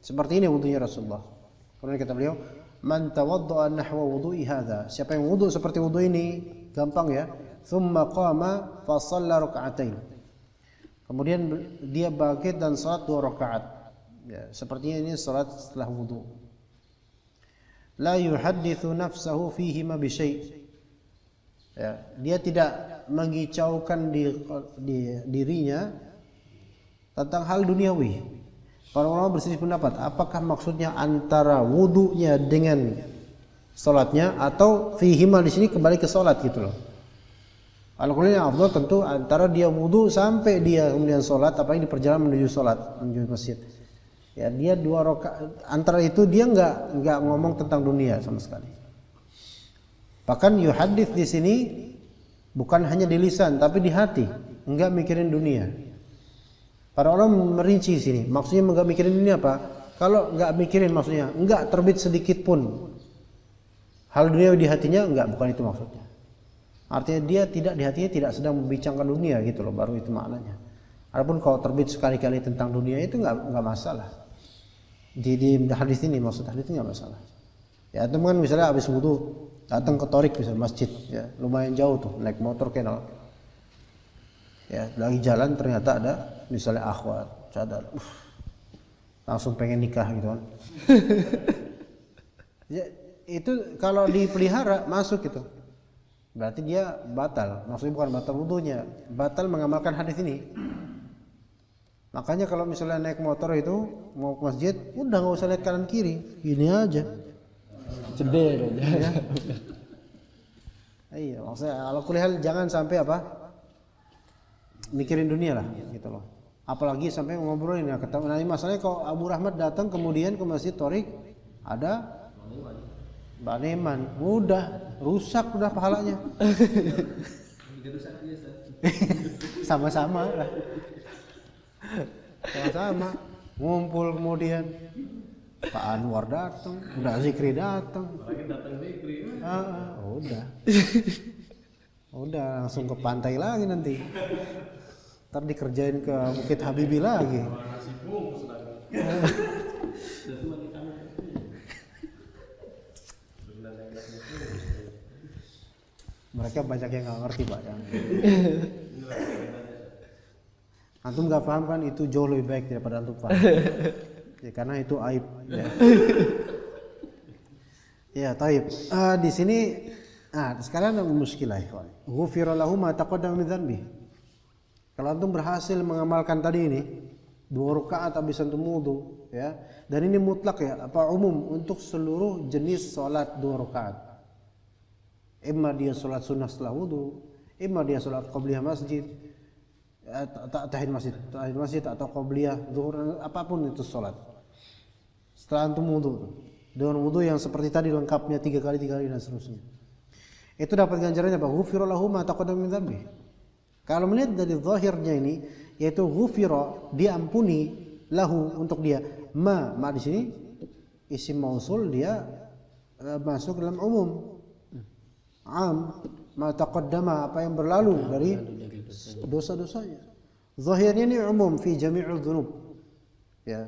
Seperti ini wudunya Rasulullah. Kemudian kata beliau, man tawadda'a nahwa wudu'i hadza. Siapa yang wudu seperti wudu ini, gampang ya. Thumma qama fa shalla raka'atain. Kemudian dia bangkit dan salat 2 rakaat. Ya, sepertinya ini salat setelah wudu. La yuhadditsu nafsahu fihi ma bi syai'. Ya, dia tidak mengicaukan dirinya tentang hal duniawi. Para ulama berselisih pendapat, apakah maksudnya antara wudunya dengan salatnya atau fihi ma di sini kembali ke salat gitu loh. Al-Qur'an yang afdal tentu antara dia wudu sampai dia kemudian sholat, apalagi di perjalanan menuju sholat, menuju masjid. Ya, dia 2 rakaat, antara itu dia nggak ngomong tentang dunia sama sekali. Bahkan yuhadits di sini bukan hanya di lisan tapi di hati, nggak mikirin dunia. Para orang merinci di sini, maksudnya nggak mikirin dunia apa? Kalau nggak mikirin maksudnya nggak terbit sedikit pun hal dunia di hatinya, nggak, bukan itu maksudnya. Artinya dia tidak di hatinya tidak sedang membincangkan dunia gitu loh, baru itu maknanya. Adapun kalau terbit sekali-kali tentang dunia itu nggak masalah. Di hadis ini, maksud hadis ini nggak masalah. Ya teman misalnya habis wudu datang ke Torik misalnya masjid, ya lumayan jauh tuh naik motor kenal. Ya lagi jalan ternyata ada misalnya akhwat, cadar, langsung pengen nikah gitu kan. Ya, itu kalau dipelihara masuk gitu. Berarti dia batal, maksudnya bukan batal wudunya, batal mengamalkan hadis ini. Makanya kalau misalnya naik motor itu mau ke masjid, udah nggak usah lihat kanan kiri, gini aja, Ceder aja. ya. Iya, maksudnya kalau kuliah jangan sampai apa, mikirin dunia lah, gitu loh. Apalagi sampai ngobrolin ya, ketemu. Nah masalahnya kalau Abu Rahmat datang kemudian ke masjid Torik ada Baneman, udah rusak udah pahalanya. Sama-sama lah. Sama-sama ngumpul kemudian Pak Anwar datang, udah Zikri datang. Udah. Udah langsung ke pantai lagi nanti. Ntar dikerjain ke Bukit Habibie lagi. Mereka banyak yang nggak ngerti Pak. Antum nggak paham kan, itu jauh lebih baik daripada antum paham. Ya, karena itu aib. Ya, ya taib. Di sini, sekarang ada muskilah. Ghufira lahu ma taqaddama min dzanbi. Kalau antum berhasil mengamalkan tadi ini 2 rakaat habis antum wudu, ya. Dan ini mutlak ya, umum untuk seluruh jenis salat 2 rakaat. Imma dia salat sunnah setelah wudu, imma dia salat qabliyah masjid, tahiyat masjid atau qabliyah zuhur, apapun itu salat. Setelah antum wudu, dengan wudu yang seperti tadi lengkapnya 3 kali dan seterusnya. Itu dapat ganjarannya apa? Ghufira lahu ma taqaddama min dzanbi. Kalau melihat dari zahirnya ini, yaitu ghufira, diampuni, lahu, untuk dia. Ma di sini isim mausul, dia masuk dalam umum. Ma taqaddama, apa yang berlalu dari dosa-dosanya. Zahirnya ini umum fi jami'ul dzunub. Ya.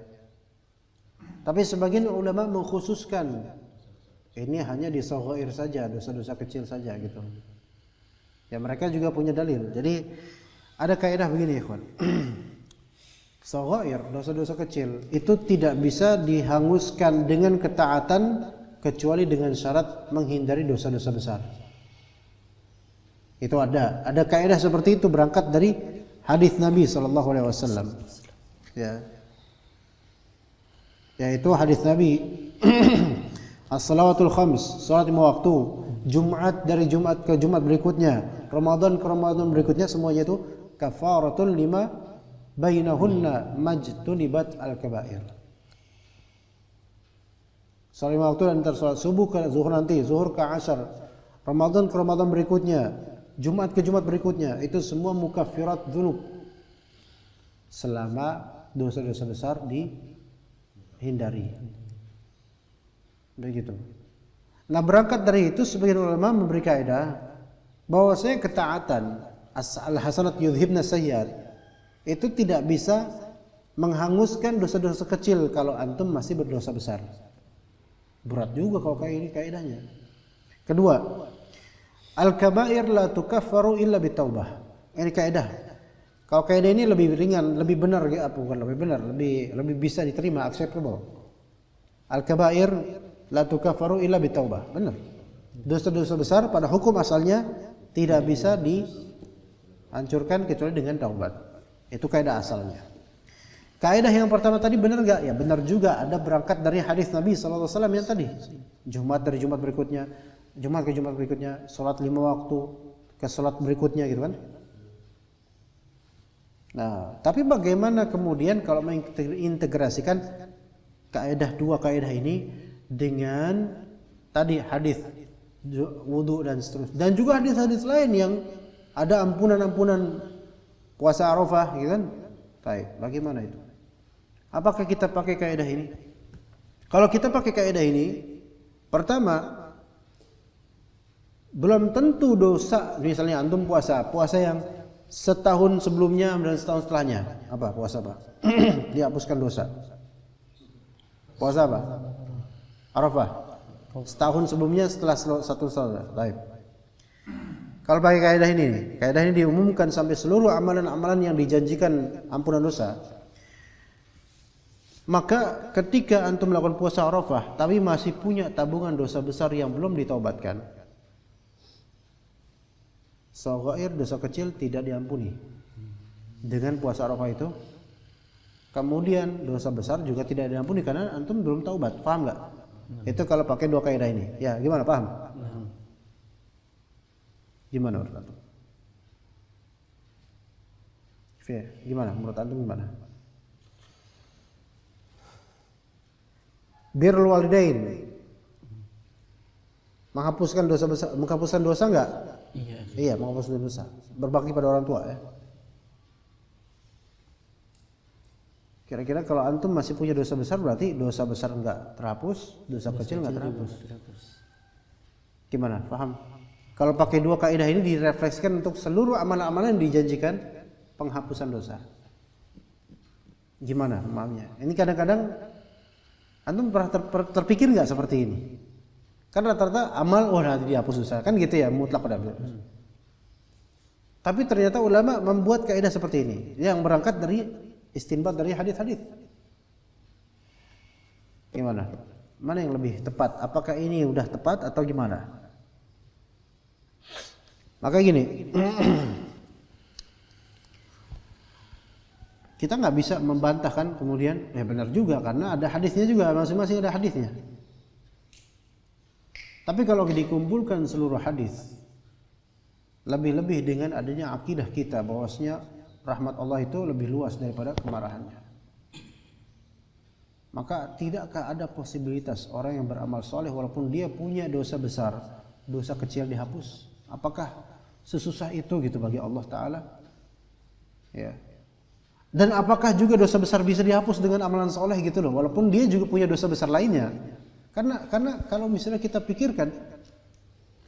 Tapi sebagian ulama mengkhususkan ini hanya di shaghair saja, dosa-dosa kecil saja gitu. Ya, mereka juga punya dalil. Jadi ada kaidah begini, ikhwan. Shaghair, dosa-dosa kecil itu tidak bisa dihanguskan dengan ketaatan kecuali dengan syarat menghindari dosa-dosa besar. Itu ada kaidah seperti itu, berangkat dari hadis Nabi SAW. Ya. Yaitu hadis Nabi as-salawatul khams, salat 5 waktu, Jumat dari Jumat ke Jumat berikutnya, Ramadan ke Ramadan berikutnya, semuanya itu kafaratul lima bainahunna majtunibat al-kaba'ir. Salat 5 waktu dan antar salat subuh ke zuhur nanti, zuhur ke asar, Ramadan ke Ramadan berikutnya, Jumat ke Jumat berikutnya, itu semua mukaffirat dzunub. Selama dosa-dosa besar dihindari. Begitu. Nah, berangkat dari itu sebagian ulama memberi kaidah bahwasanya ketaatan al-hasanat yudhibna sayyi'at itu tidak bisa menghanguskan dosa-dosa kecil kalau antum masih berdosa besar. Berat juga kalau kayak ini kaidahnya. Kedua, al-kaba'ir la tukaffaru illa bitaubah. Ini kaidah. Kalau kaidah ini lebih ringan, lebih benar, bukan lebih benar, lebih bisa diterima, acceptable. Al-kaba'ir la tukaffaru illa bitaubah. Benar. Dosa-dosa besar pada hukum asalnya tidak bisa dihancurkan kecuali dengan taubat. Itu kaidah asalnya. Kaidah yang pertama tadi benar enggak? Ya benar juga, ada berangkat dari hadis Nabi sallallahu alaihi wasallam yang tadi. Jumat dari Jumat berikutnya, Jumat ke Jumat berikutnya, salat 5 waktu ke salat berikutnya gitu kan. Nah, tapi bagaimana kemudian kalau mengintegrasikan dua kaidah ini dengan tadi hadis wudu dan seterusnya, dan juga hadis-hadis lain yang ada ampunan-ampunan puasa Arafah gitu kan. Baik, bagaimana itu? Apakah kita pakai kaidah ini? Kalau kita pakai kaidah ini, pertama, belum tentu dosa, misalnya antum puasa yang setahun sebelumnya dan setahun setelahnya, apa puasa apa? Dihapuskan dosa. Puasa apa? Arafah. Setahun sebelumnya, setelah 1 tahun. Baik. Kalau pakai kaidah ini diumumkan sampai seluruh amalan-amalan yang dijanjikan ampunan dosa. Maka ketika antum melakukan puasa Arafah tapi masih punya tabungan dosa besar yang belum ditaubatkan, shaghair, dosa kecil tidak diampuni dengan puasa Arafah itu. Kemudian dosa besar juga tidak diampuni karena antum belum taubat. Paham enggak? Itu kalau pakai dua kaidah ini. Ya, gimana, paham? Gimana menurut antum? Gimana menurut antum gimana? Birrul walidain, menghapuskan dosa besar, menghapuskan dosa enggak? Iya, menghapuskan dosa. Berbakti pada orang tua ya. Kira-kira kalau antum masih punya dosa besar berarti dosa besar enggak terhapus, dosa kecil enggak terhapus. Gimana? Paham? Kalau pakai dua kaidah ini direfleksikan untuk seluruh amalan-amalan yang dijanjikan penghapusan dosa. Gimana pemahamnya? Ini kadang-kadang antum pernah terpikir nggak seperti ini? Kan rata-rata amal nanti dihapus dosa, kan gitu ya, mutlak udah. Tapi ternyata ulama membuat kaidah seperti ini yang berangkat dari istinbat dari hadis-hadis. Gimana? Mana yang lebih tepat? Apakah ini udah tepat atau gimana? Maka gini, kita nggak bisa membantahkan kemudian benar juga karena ada hadisnya juga, masing-masing ada hadisnya. Tapi kalau dikumpulkan seluruh hadis, lebih-lebih dengan adanya akidah kita bahwasanya rahmat Allah itu lebih luas daripada kemarahannya, maka tidakkah ada posibilitas orang yang beramal soleh walaupun dia punya dosa besar, dosa kecil dihapus? Apakah sesusah itu gitu bagi Allah Ta'ala? Ya. Dan apakah juga dosa besar bisa dihapus dengan amalan soleh gitu loh, walaupun dia juga punya dosa besar lainnya? Karena kalau misalnya kita pikirkan,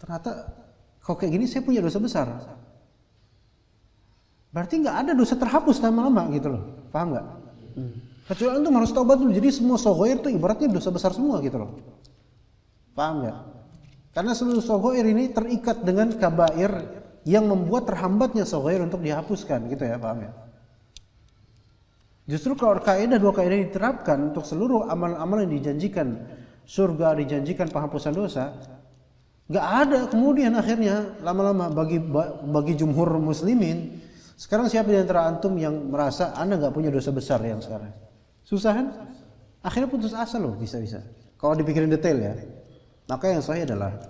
ternyata kalau kayak gini saya punya dosa besar, berarti nggak ada dosa terhapus lama-lama gitu loh, paham nggak? Kecuali antum harus taubat dulu. Jadi semua saghair itu ibaratnya dosa besar semua gitu loh, paham nggak? Karena seluruh saghair ini terikat dengan kabair yang membuat terhambatnya saghair untuk dihapuskan gitu ya, paham ya? Justru kalau dua kaidah diterapkan untuk seluruh amal-amal yang dijanjikan surga, dijanjikan penghapusan dosa, nggak ada kemudian akhirnya lama-lama bagi jumhur muslimin. Sekarang siapa di antara antum yang merasa anda nggak punya dosa besar yang sekarang? Susah kan? Akhirnya putus asa loh, bisa-bisa. Kalau dipikirin detail ya. Maka yang sahih adalah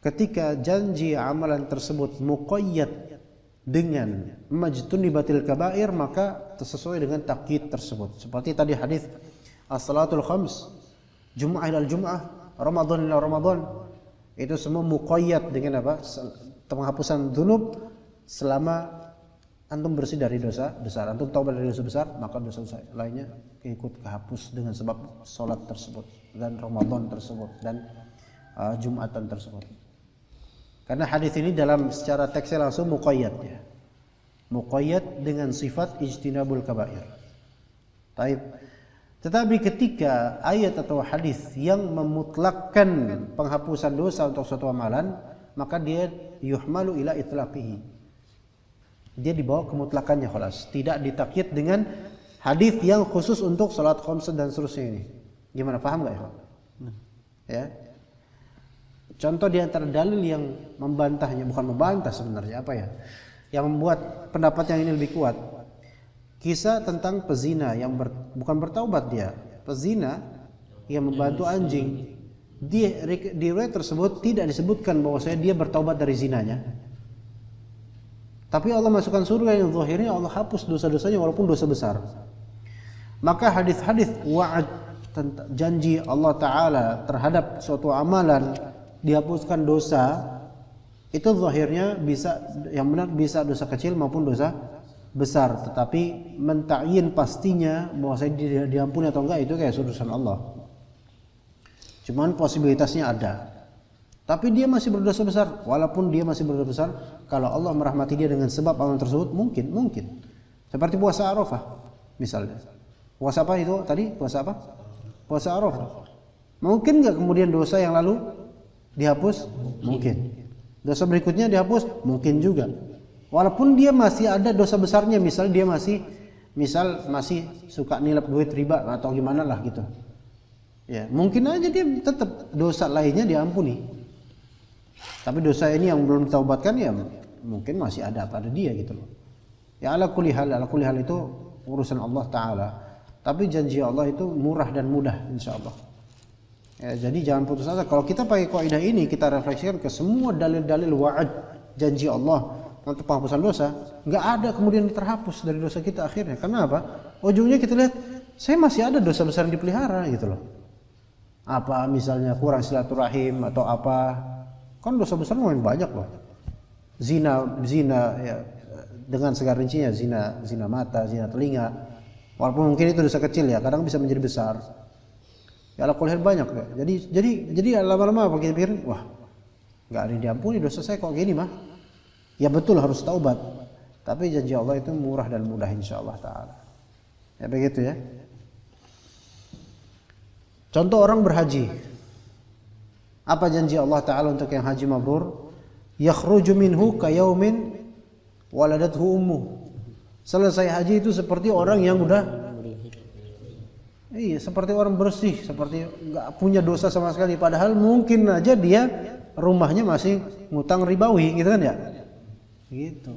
ketika janji amalan tersebut muqayyad dengan majtunibatil kabair, maka sesuai dengan takyid tersebut. Seperti tadi hadis as-salatul khams, Jum'ah ila Jum'ah, Ramadan ila Ramadan. Itu semua muqayyad dengan apa? Penghapusan dzunub selama antum bersih dari dosa besar. Antum taubat dari dosa besar, maka dosa lainnya ikut kehapus dengan sebab salat tersebut dan Ramadan tersebut dan Jumatan tersebut. Karena hadis ini dalam secara teksnya langsung muqayyad ya. Muqayyad dengan sifat ijtinabul kabair. Taib. Tetapi ketika ayat atau hadis yang memutlakkan penghapusan dosa untuk suatu amalan, maka dia yuhmalu ila itlaqihi. Dia dibawa kemutlakannya khalas, tidak ditakyid dengan hadis yang khusus untuk salat khamsah dan seterusnya ini. Gimana, paham enggak ya? Ya. Contoh di antara dalil yang membantahnya, bukan membantah sebenarnya, apa ya? Yang membuat pendapat yang ini lebih kuat. Kisah tentang pezina yang bukan bertaubat dia, pezina yang membantu anjing. Di riwayat tersebut tidak disebutkan bahwasanya dia bertaubat dari zinanya. Tapi Allah masukkan surga yang zahirnya Allah hapus dosa-dosanya walaupun dosa besar. Maka hadis-hadis wa'ad, janji Allah Ta'ala terhadap suatu amalan dihapuskan dosa, itu zahirnya bisa, yang benar bisa dosa kecil maupun dosa besar. Tetapi mentakyin pastinya bahwa saya diampuni atau enggak itu kayak urusan Allah. Cuman posibilitasnya ada. Tapi dia masih berdosa besar. Walaupun dia masih berdosa besar, kalau Allah merahmati dia dengan sebab amalan tersebut, mungkin. Seperti puasa Arafah misalnya. Puasa apa itu tadi? Puasa apa? Puasa Arafah. Mungkin enggak kemudian dosa yang lalu dihapus? Mungkin. Dosa berikutnya dihapus? Mungkin juga. Walaupun dia masih ada dosa besarnya, misalnya dia masih suka nilap duit riba atau gimana lah gitu. Ya, mungkin aja dia tetap dosa lainnya diampuni. Tapi dosa ini yang belum ditaubatkan ya mungkin masih ada pada dia gitu loh. Ya ala kulli hal itu urusan Allah Ta'ala. Tapi janji Allah itu murah dan mudah insyaallah. Ya, jadi jangan putus asa. Kalau kita pakai kaidah ini, kita refleksikan ke semua dalil-dalil wa'ad janji Allah untuk penghapusan dosa, nggak ada kemudian terhapus dari dosa kita akhirnya. Karena apa? Ujungnya kita lihat, saya masih ada dosa besar yang dipelihara gitu loh. Apa misalnya kurang silaturahim atau apa? Kan dosa besar lumayan banyak loh. Zina ya, dengan segala rincinya, zina mata, zina telinga, Walaupun mungkin itu dosa kecil ya, kadang bisa menjadi besar. Ya ala kulli hal banyak ya. Jadi lama-lama apa kita pikir, wah nggak ada yang diampuni dosa saya kok gini mah. Ya betul harus taubat. Tapi janji Allah itu murah dan mudah insyaallah taala. Ya begitu ya. Contoh orang berhaji. Apa janji Allah taala untuk yang haji mabrur? Yakhruju minhu kayaumin waladathu ummuh. Selesai haji itu seperti orang yang udah seperti orang bersih, seperti nggak punya dosa sama sekali. Padahal mungkin aja dia rumahnya masih ngutang ribawi, gitu kan ya? Gitu.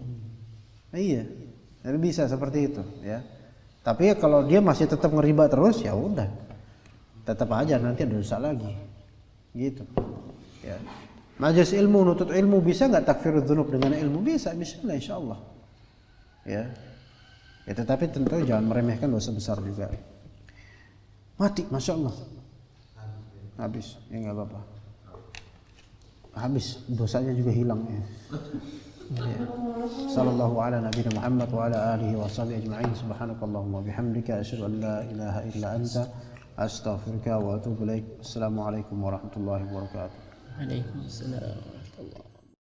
Iya, jadi bisa seperti itu, ya. Tapi kalau dia masih tetap ngeriba terus, ya udah, tetap aja nanti ada dosa lagi, gitu. Ya. Majelis ilmu, nutut ilmu bisa nggak takfirud dzunub dengan ilmu? Bisa, bismillah insyaallah. Ya. Ya, tetapi tentu jangan meremehkan dosa besar juga. Mati, masya Allah. Habis, ya nggak apa-apa. Habis, dosanya juga hilang ya. Ya. Sallallahu ala nabiyina Muhammad wa ala alihi wa sahbihi ajma'in. Subhanakallahumma bihamdika asyhadu an la ilaha illa anta astaghfiruka wa atubu ilaik. Assalamualaikum warahmatullahi wabarakatuh. Waalaikumsalam warahmatullahi wabarakatuh.